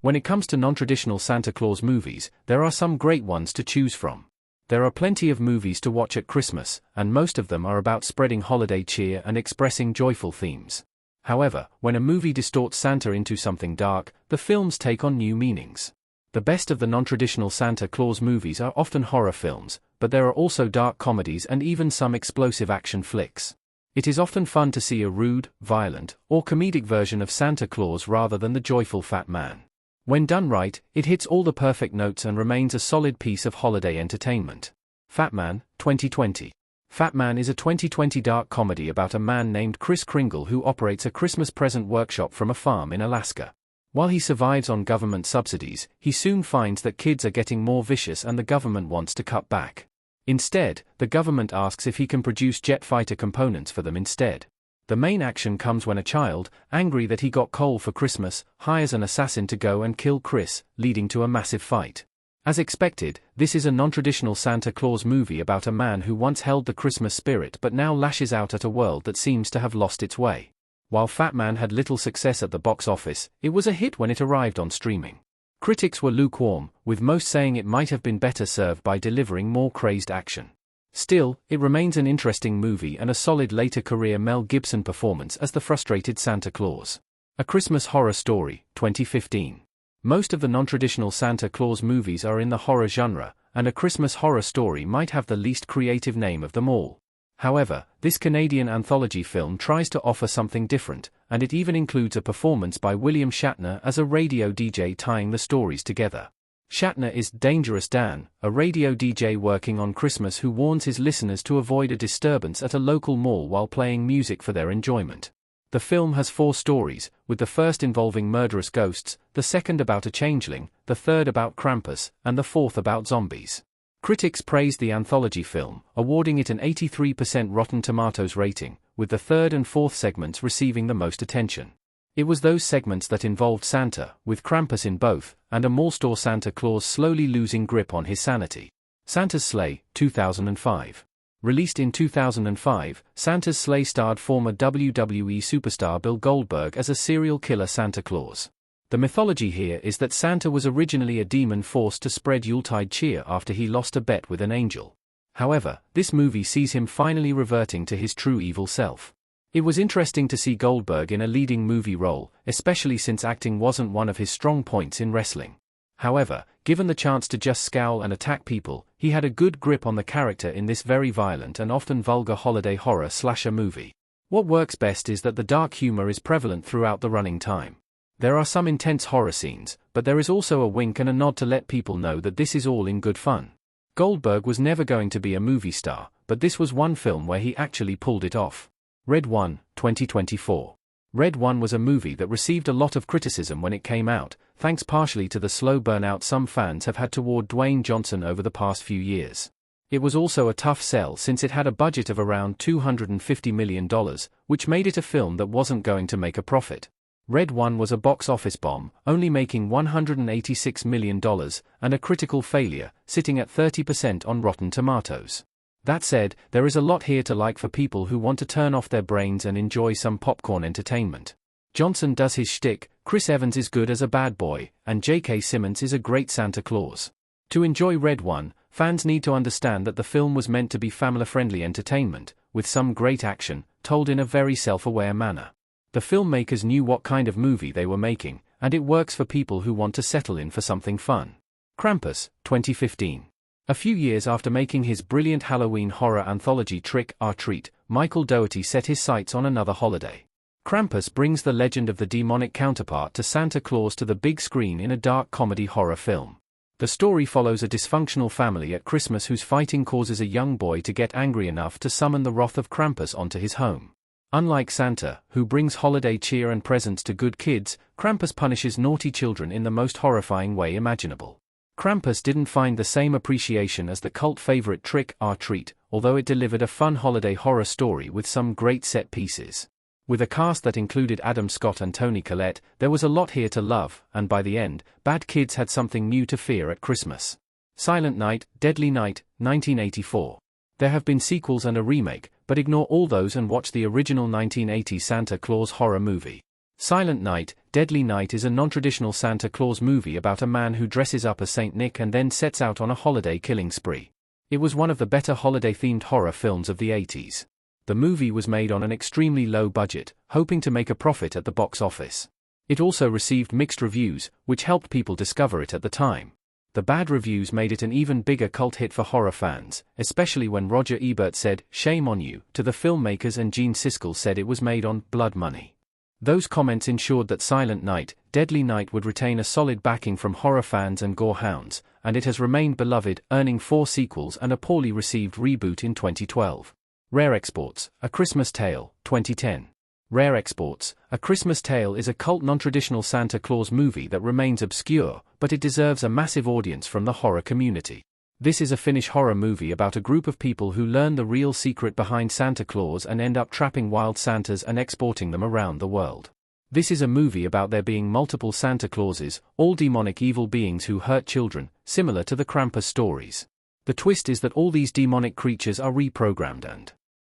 When it comes to non-traditional Santa Claus movies, there are some great ones to choose from. There are plenty of movies to watch at Christmas, and most of them are about spreading holiday cheer and expressing joyful themes. However, when a movie distorts Santa into something dark, the films take on new meanings. The best of the non-traditional Santa Claus movies are often horror films, but there are also dark comedies and even some explosive action flicks. It is often fun to see a rude, violent, or comedic version of Santa Claus rather than the joyful fat man. When done right, it hits all the perfect notes and remains a solid piece of holiday entertainment. Fatman, 2020. Fatman is a 2020 dark comedy about a man named Kris Kringle who operates a Christmas present workshop from a farm in Alaska. While he survives on government subsidies, he soon finds that kids are getting more vicious and the government wants to cut back. Instead, the government asks if he can produce jet fighter components for them instead. The main action comes when a child, angry that he got coal for Christmas, hires an assassin to go and kill Kris, leading to a massive fight. As expected, this is a non-traditional Santa Claus movie about a man who once held the Christmas spirit but now lashes out at a world that seems to have lost its way. While Fatman had little success at the box office, it was a hit when it arrived on streaming. Critics were lukewarm, with most saying it might have been better served by delivering more crazed action. Still, it remains an interesting movie and a solid later career Mel Gibson performance as the frustrated Santa Claus. A Christmas Horror Story, 2015. Most of the non-traditional Santa Claus movies are in the horror genre, and A Christmas Horror Story might have the least creative name of them all. However, this Canadian anthology film tries to offer something different, and it even includes a performance by William Shatner as a radio DJ tying the stories together. Shatner is Dangerous Dan, a radio DJ working on Christmas who warns his listeners to avoid a disturbance at a local mall while playing music for their enjoyment. The film has 4 stories, with the first involving murderous ghosts, the second about a changeling, the third about Krampus, and the fourth about zombies. Critics praised the anthology film, awarding it an 83% Rotten Tomatoes rating, with the third and fourth segments receiving the most attention. It was those segments that involved Santa, with Krampus in both, and a mall store Santa Claus slowly losing grip on his sanity. Santa's Sleigh, 2005. Released in 2005, Santa's Sleigh starred former WWE superstar Bill Goldberg as a serial killer Santa Claus. The mythology here is that Santa was originally a demon forced to spread Yuletide cheer after he lost a bet with an angel. However, this movie sees him finally reverting to his true evil self. It was interesting to see Goldberg in a leading movie role, especially since acting wasn't one of his strong points in wrestling. However, given the chance to just scowl and attack people, he had a good grip on the character in this very violent and often vulgar holiday horror slasher movie. What works best is that the dark humor is prevalent throughout the running time. There are some intense horror scenes, but there is also a wink and a nod to let people know that this is all in good fun. Goldberg was never going to be a movie star, but this was one film where he actually pulled it off. Red 1, 2024. Red 1 was a movie that received a lot of criticism when it came out, thanks partially to the slow burnout some fans have had toward Dwayne Johnson over the past few years. It was also a tough sell since it had a budget of around $250 million, which made it a film that wasn't going to make a profit. Red 1 was a box office bomb, only making $186 million, and a critical failure, sitting at 30% on Rotten Tomatoes. That said, there is a lot here to like for people who want to turn off their brains and enjoy some popcorn entertainment. Johnson does his shtick, Chris Evans is good as a bad boy, and J.K. Simmons is a great Santa Claus. To enjoy Red 1, fans need to understand that the film was meant to be family-friendly entertainment, with some great action, told in a very self-aware manner. The filmmakers knew what kind of movie they were making, and it works for people who want to settle in for something fun. Krampus, 2015. A few years after making his brilliant Halloween horror anthology Trick or Treat, Michael Dougherty set his sights on another holiday. Krampus brings the legend of the demonic counterpart to Santa Claus to the big screen in a dark comedy horror film. The story follows a dysfunctional family at Christmas whose fighting causes a young boy to get angry enough to summon the wrath of Krampus onto his home. Unlike Santa, who brings holiday cheer and presents to good kids, Krampus punishes naughty children in the most horrifying way imaginable. Krampus didn't find the same appreciation as the cult favorite Trick or Treat, although it delivered a fun holiday horror story with some great set pieces. With a cast that included Adam Scott and Toni Collette, there was a lot here to love, and by the end, bad kids had something new to fear at Christmas. Silent Night, Deadly Night, 1984. There have been sequels and a remake, but ignore all those and watch the original 1980 Santa Claus horror movie. Silent Night, Deadly Night is a non-traditional Santa Claus movie about a man who dresses up as Saint Nick and then sets out on a holiday killing spree. It was one of the better holiday-themed horror films of the 80s. The movie was made on an extremely low budget, hoping to make a profit at the box office. It also received mixed reviews, which helped people discover it at the time. The bad reviews made it an even bigger cult hit for horror fans, especially when Roger Ebert said, "Shame on you," to the filmmakers, and Gene Siskel said it was made on blood money. Those comments ensured that Silent Night, Deadly Night would retain a solid backing from horror fans and gore hounds, and it has remained beloved, earning 4 sequels and a poorly received reboot in 2012. Rare Exports, A Christmas Tale, 2010. Rare Exports, A Christmas Tale is a cult non-traditional Santa Claus movie that remains obscure, but it deserves a massive audience from the horror community. This is a Finnish horror movie about a group of people who learn the real secret behind Santa Claus and end up trapping wild Santas and exporting them around the world. This is a movie about there being multiple Santa Clauses, all demonic evil beings who hurt children, similar to the Krampus stories. The twist is that all these demonic creatures are reprogrammed and